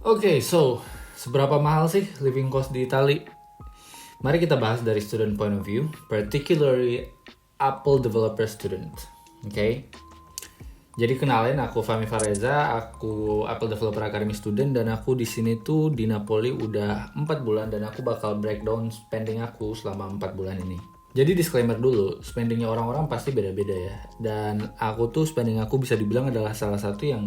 Oke, so seberapa mahal sih living cost di Itali? Mari kita bahas dari student point of view, particularly Apple developer student. Oke. Jadi kenalin, aku Fahmi Fareza, aku Apple Developer Academy student, dan aku di sini tuh di Napoli udah 4 bulan, dan aku bakal breakdown spending aku selama 4 bulan ini. Jadi disclaimer dulu, spendingnya orang-orang pasti beda-beda ya. Dan aku tuh spending aku bisa dibilang adalah salah satu yang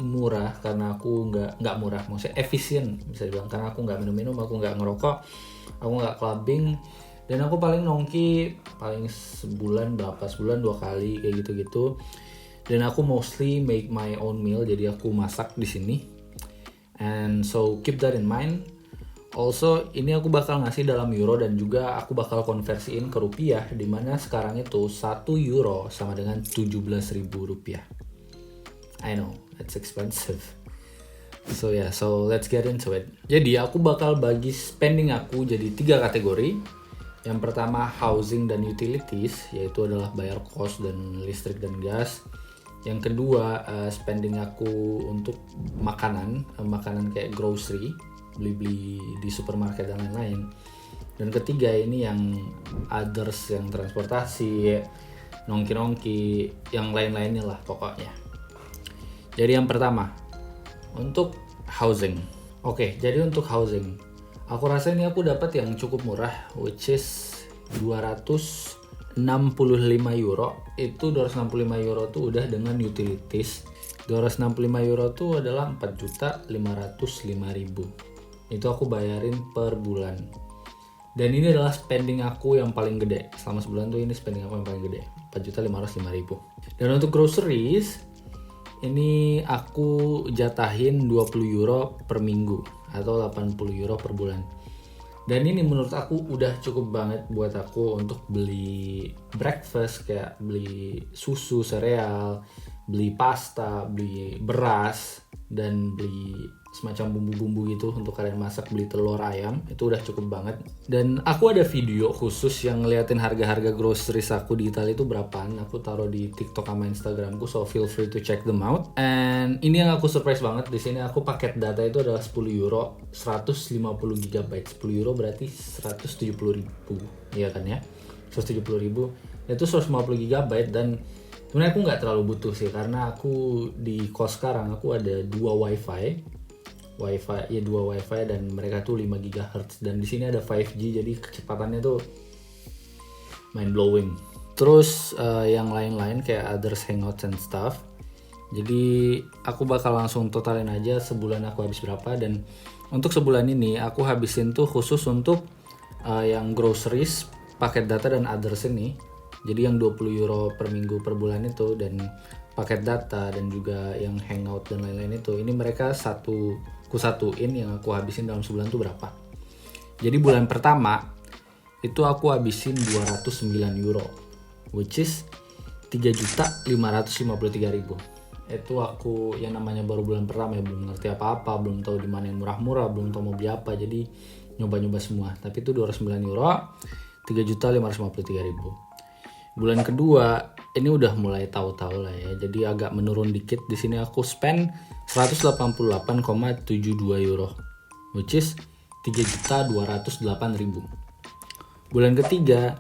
murah, karena aku nggak murah, maksudnya efisien bisa dibilang, karena aku nggak minum-minum, aku nggak ngerokok, aku nggak clubbing, dan aku paling nongki paling sebulan 2 kali kayak gitu-gitu. Dan aku mostly make my own meal, jadi aku masak di sini. And so keep that in mind. Also, ini aku bakal ngasih dalam euro dan juga aku bakal konversiin ke rupiah, dimana sekarang itu 1 euro sama dengan 17.000 rupiah. I know, it's expensive. So let's get into it. Jadi aku bakal bagi spending aku jadi 3 kategori. Yang pertama housing dan utilities, yaitu adalah bayar kos dan listrik dan gas. Yang kedua spending aku untuk makanan kayak grocery, beli-beli di supermarket dan lain-lain. Dan ketiga ini yang others, yang transportasi, nongki-nongki, yang lain-lainnya lah pokoknya. Jadi yang pertama, untuk housing. Oke, jadi untuk housing, aku rasa ini aku dapat yang cukup murah, which is 265 euro. Itu 265 euro tuh udah dengan utilities. 265 euro tuh adalah 4.505.000. Itu aku bayarin per bulan. Dan ini adalah spending aku yang paling gede. Selama sebulan tuh ini spending aku yang paling gede, 4.505.000. Dan untuk groceries, ini aku jatahin 20 euro per minggu atau 80 euro per bulan. Dan ini menurut aku udah cukup banget buat aku untuk beli breakfast, kayak beli susu, sereal, beli pasta, beli beras, dan beli semacam bumbu-bumbu gitu untuk kalian masak, beli telur ayam. Itu udah cukup banget. Dan aku ada video khusus yang ngeliatin harga-harga groceries aku di Italia itu berapaan. Aku taruh di TikTok sama Instagramku, so feel free to check them out. And ini yang aku surprise banget, di sini aku paket data itu adalah 10 euro 150 GB. 10 euro berarti 170.000, iya kan ya? 170.000 itu 150 GB. Dan sebenarnya aku nggak terlalu butuh sih, karena aku di kos sekarang aku ada 2 wifi, dan mereka tuh 5 GHz, dan di sini ada 5G, jadi kecepatannya tuh mind blowing. Terus yang lain-lain kayak others hangouts and stuff. Jadi aku bakal langsung totalin aja sebulan aku habis berapa. Dan untuk sebulan ini aku habisin tuh khusus untuk yang groceries, paket data, dan others ini. Jadi yang 20 euro per minggu per bulan itu, dan paket data, dan juga yang hangout dan lain-lain itu, ini mereka ku satuin yang aku habisin dalam sebulan tuh berapa. Jadi bulan pertama itu aku habisin 209 euro, which is 3.553.000. Itu aku yang namanya baru bulan pertama ya, belum ngerti apa-apa, belum tahu di mana yang murah-murah, belum tahu mau beli apa, jadi nyoba-nyoba semua. Tapi itu 209 euro, 3.553.000. Bulan kedua ini udah mulai tahu-tahu lah ya, jadi agak menurun dikit. Di sini aku spend 188,72 euro, which is 3.208.000. Bulan ketiga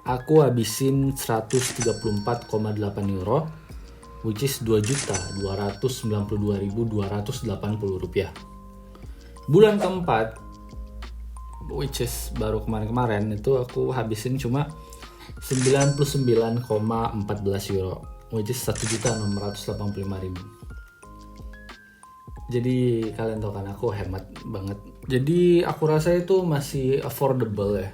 aku habisin 134,8 euro, which is 2.292.280 rupiah. Bulan keempat, which is baru kemarin-kemarin, itu aku habisin cuma 99,14 euro, which is 1.685.000. Jadi kalian tahu kan aku hemat banget. Jadi aku rasa itu masih affordable ya.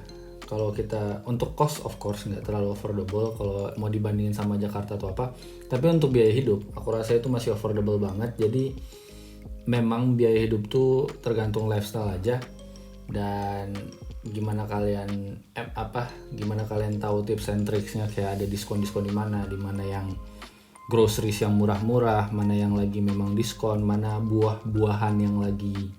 Kalau kita untuk cost, of course nggak terlalu affordable kalau mau dibandingin sama Jakarta atau apa. Tapi untuk biaya hidup, aku rasa itu masih affordable banget. Jadi memang biaya hidup tuh tergantung lifestyle aja. Dan gimana kalian tahu tips and tricksnya, kayak ada diskon-diskon di mana yang groceries yang murah-murah, mana yang lagi memang diskon, mana buah-buahan yang lagi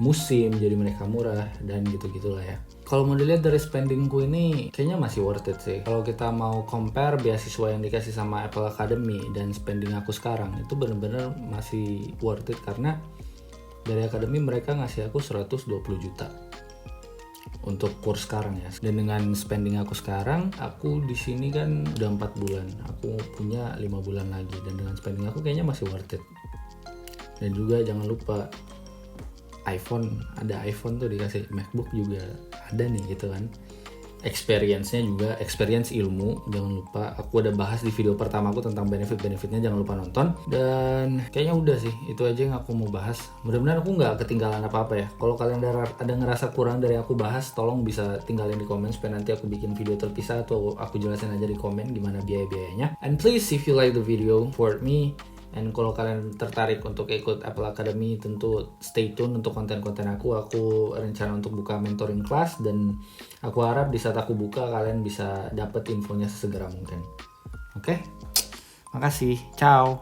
musim jadi mereka murah, dan gitu-gitulah ya. Kalau mau dilihat dari spendingku ini kayaknya masih worth it sih. Kalau kita mau compare beasiswa yang dikasih sama Apple Academy dan spending aku sekarang, itu bener-bener masih worth it, karena Dari akademi mereka ngasih aku 120 juta untuk kurs sekarang ya. Dan dengan spending aku sekarang, aku di sini kan udah 4 bulan. Aku punya 5 bulan lagi, dan dengan spending aku kayaknya masih worth it. Dan juga jangan lupa iPhone, ada iPhone tuh dikasih, MacBook juga ada nih gitu kan. Experience-nya juga, experience ilmu, jangan lupa. Aku udah bahas di video pertama aku tentang benefit-benefitnya, jangan lupa nonton. Dan kayaknya udah sih, itu aja yang aku mau bahas. Mudah-mudahan aku nggak ketinggalan apa-apa ya. Kalau kalian ada ngerasa kurang dari aku bahas, tolong bisa tinggalin di komen supaya nanti aku bikin video terpisah, atau aku jelasin aja di komen gimana biaya-biayanya. And please, if you like the video, support me. And kalau kalian tertarik untuk ikut Apple Academy, tentu stay tune untuk konten-konten aku. Aku rencana untuk buka mentoring class, dan aku harap di saat aku buka kalian bisa dapet infonya sesegera mungkin. Oke? Makasih. Ciao.